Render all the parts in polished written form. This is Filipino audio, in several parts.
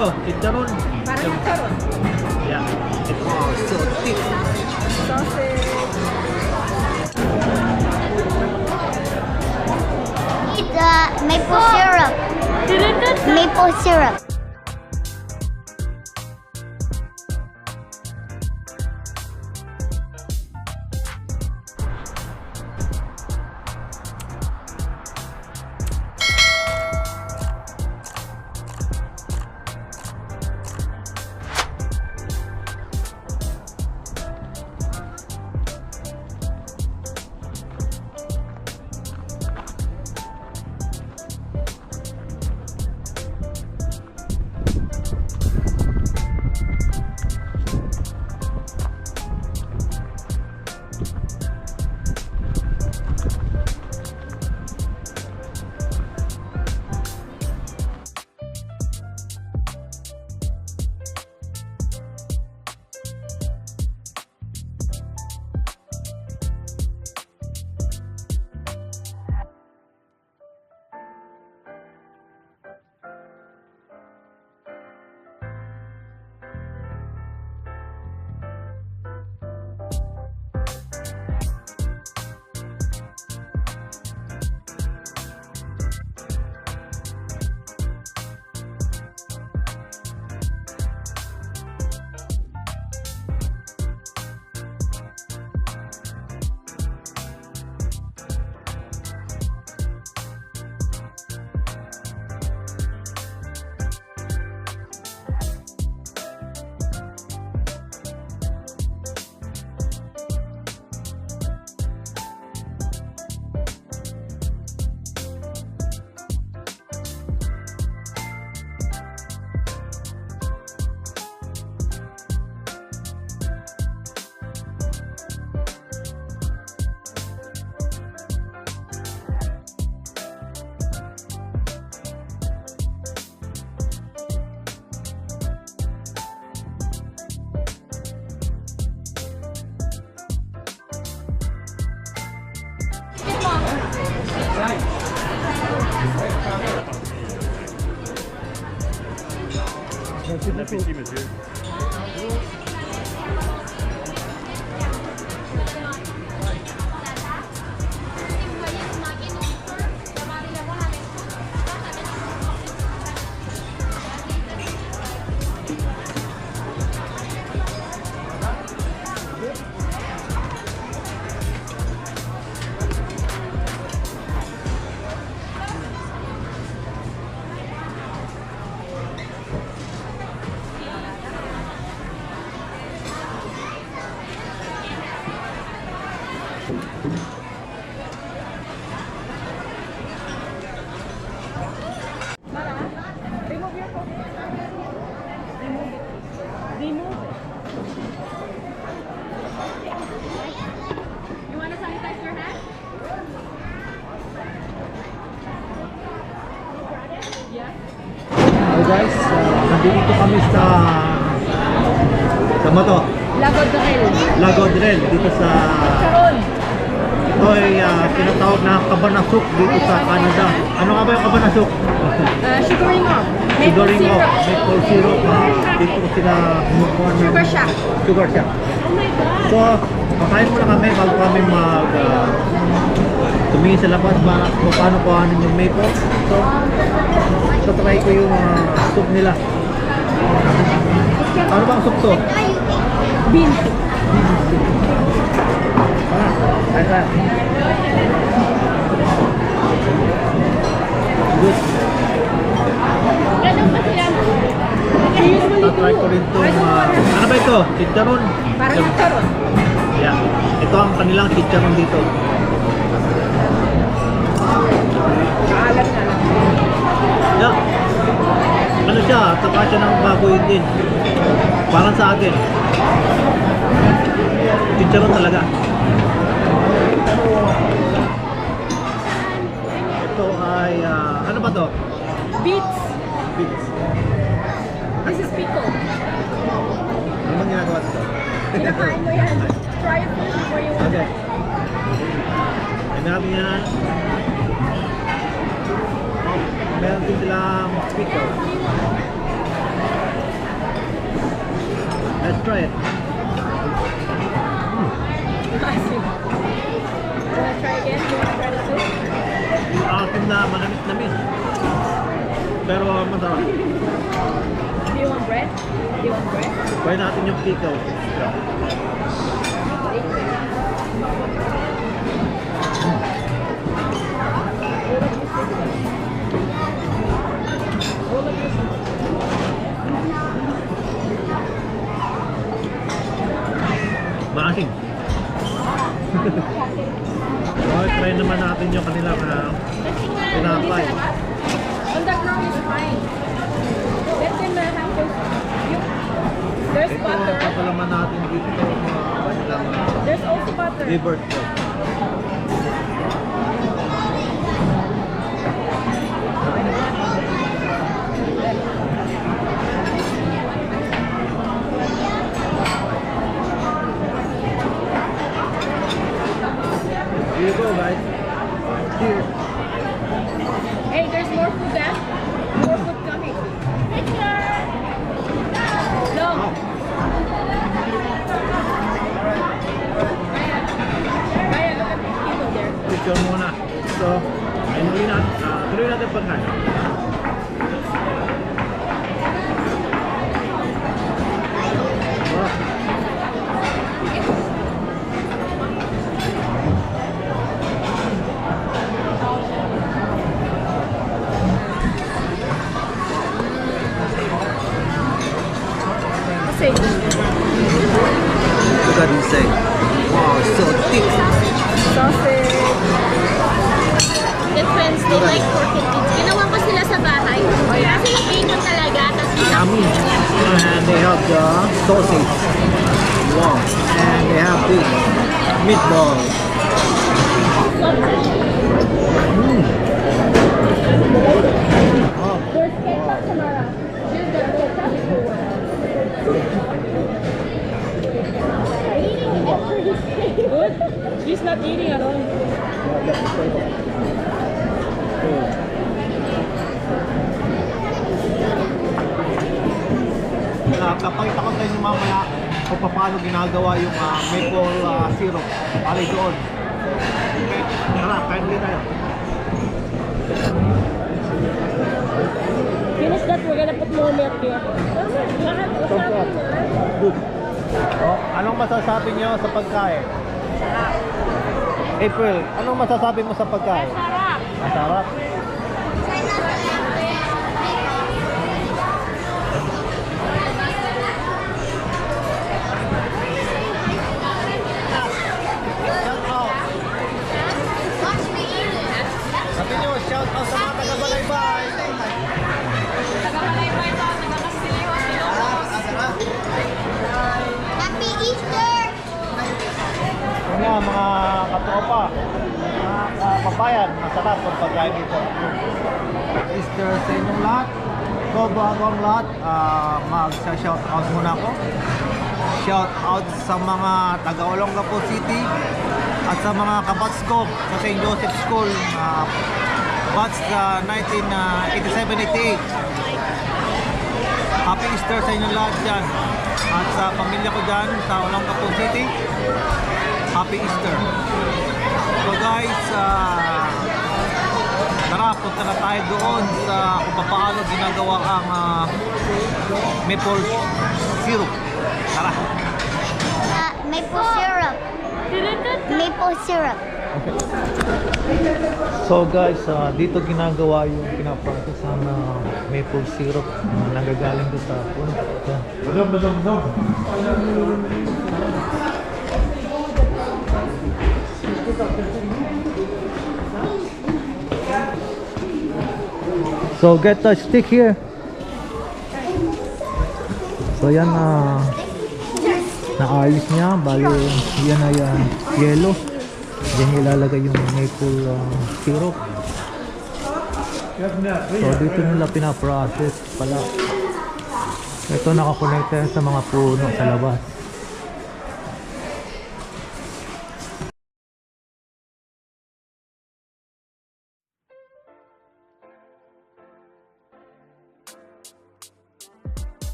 ito? Chicharon? Parang chicharon. Yeah. Oh, so thick. Sausage. It's maple syrup. Maple syrup. Guys, nandito kami sa to? Lagodrel dito sa ito ay tinatawag na Cabane dito sa Canada. Ano nga ba yung Cabane? Sugaring off. Sugaring off. Maple syrup. Dito sila Sugar shack. Sugar shack. So, pakain muna kami bago kami tumingin sa labas para kung paano kuhanin yung maple. So try ko yung soup nila. Ano bang soup to? Beans. Ayan. Good. Tatry ko rin itong ano ba ito? Chicharon? Parang chicharon. Yeah. Ito ang kanilang chicharon dito. Alam na lang. Yeah. Ano siya? Taka siya ng bagoy din. Parang sa atin. Chicharon talaga. Ito ay ano ba to? Beets. Beets. This is pickle. Ano bang ginagawa dito? Kinakain mo yan. Try it first before you want. Okay. Namin yan. Meron din silang pickle. Let's try it. Massive. Wanna try again? You wanna try the soup? Akin na manamis-namis. Pero masarap. Do you want bread? Do you want bread? Try natin yung pickle. Maasim. Okay, try naman natin yung kanilang tinapay. On the ground is fine. Let them have this. There's Ito, butter. kapalaman natin dito mga kanilang There's also butter. liver steak. Here you go, guys. Cheers. Hey, there's more food there. More food coming. Picture! No. Ryan, look at these people there. Picture muna. So, tuloy natin pagkain. Wow. Say. Look at this thing. Wow, it's so thick. Sausage. The friends, they like pork and beans. Ginawa ko sila sa bahay. Kasi yung bacon talaga. Tapos Yummy. And they have the sausage. Wow. And they have this meatball. Oh. There's ketchup, Tamara. Here's the ketchup. Good? She's not eating at all. Kapakita ko sa inyo mamaya kung paano ginagawa yung maple syrup. Alay doon. Okay, tara, kain ulit tayo. Finish that, we're gonna put more milk here. Good. Oh, anong masasabi niyo sa pagkain? April, anong masasabi mo sa pagkain? Sarap! Masarap. Sabi niyo, shout out sa mga taga-Balaybay. Happy Easter! Yun nga, mga katropa, mga kababayan, masarap ang pagkain dito. Easter sa inyong lahat. So bago ang lahat, mag-shout out muna ako. Shout out sa mga taga-Olongapo City at sa mga kabats ko sa St. Joseph School, batch 1987-88. Happy Easter sa inyong lahat dyan. At sa pamilya ko dyan sa Olongapo City, Happy Easter. So guys, tara, punta na tayo doon sa kung paano ginagawa ang maple syrup. Tara. Maple syrup. Maple syrup. Okay. So guys, dito ginagawa yung pinaprocess ng maple syrup na nanggagaling doon sa puno. So get the stick here. So yan naayos niya, bali yan ay yellow. Diyan ilalagay yung maple syrup. So dito nila pinaprocess pala. Ito nakakonekta sa mga puno sa labas.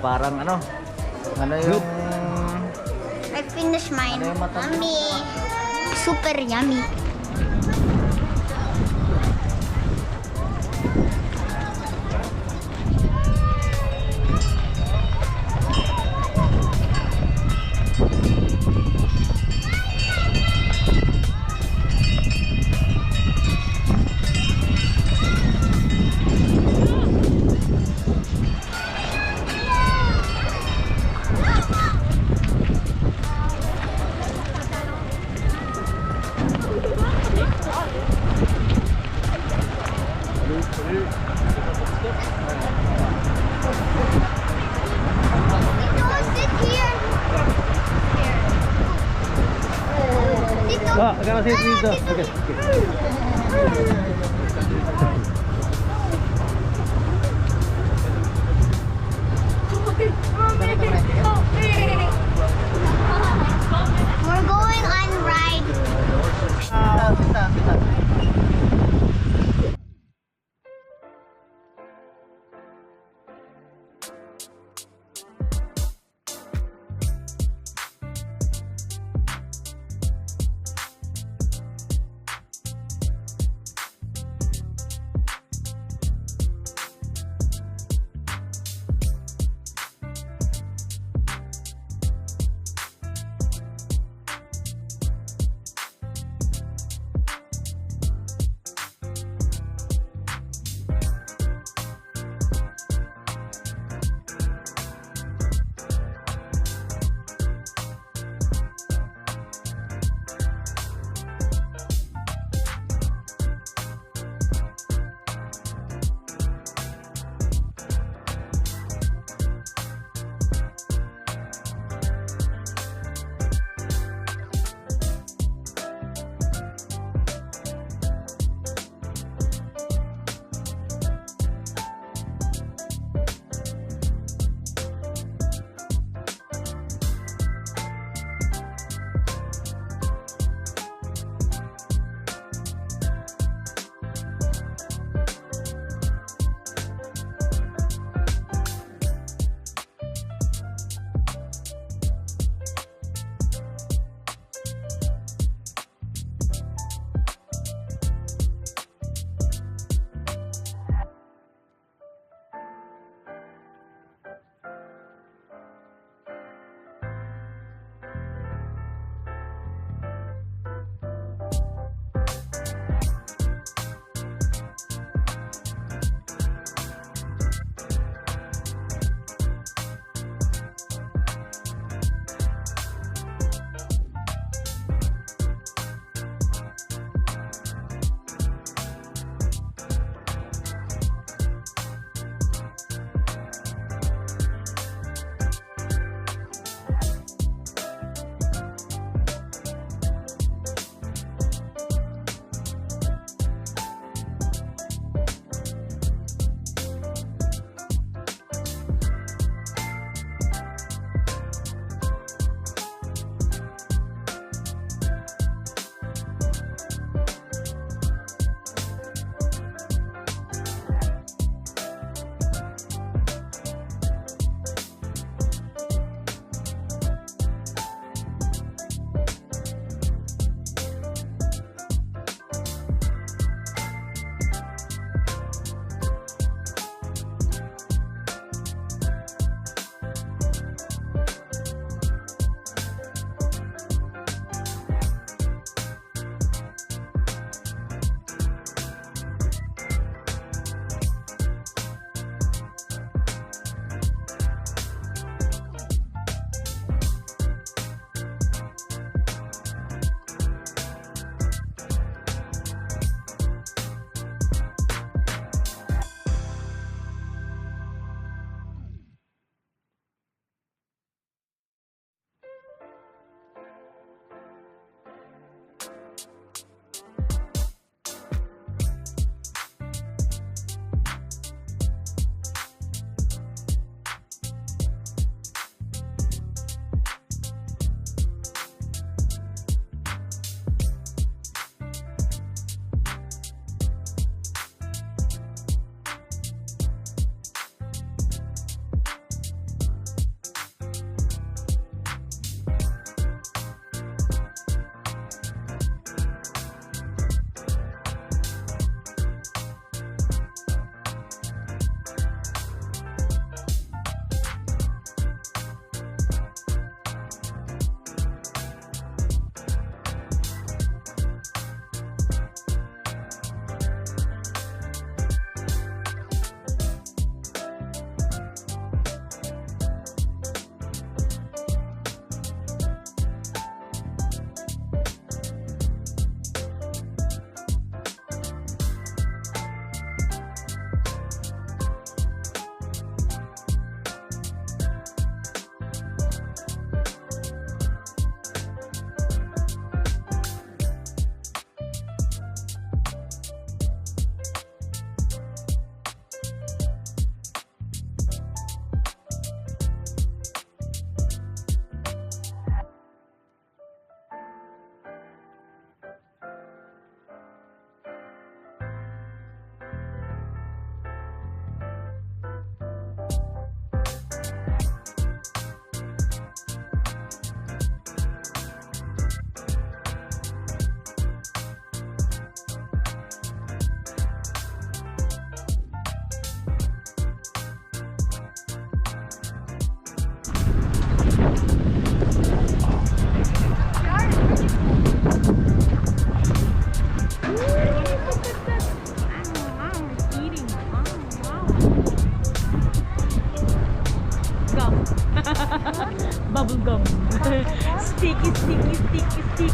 Parang ano yung... I finished mine. Ano yung matamis? Yummy. Super yummy. Ah, I gotta sit dito. Okay. We're going on ride. Sita.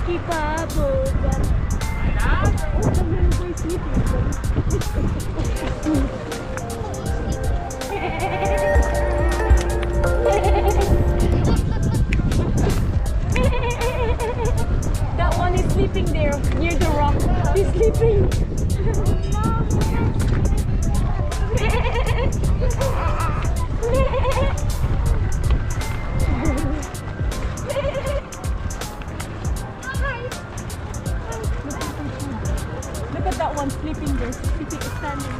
Lucky bubble gum. Oh, the little boy sleeping. That one is sleeping there near the rock. He's sleeping. Look at that one sleeping there. Standing.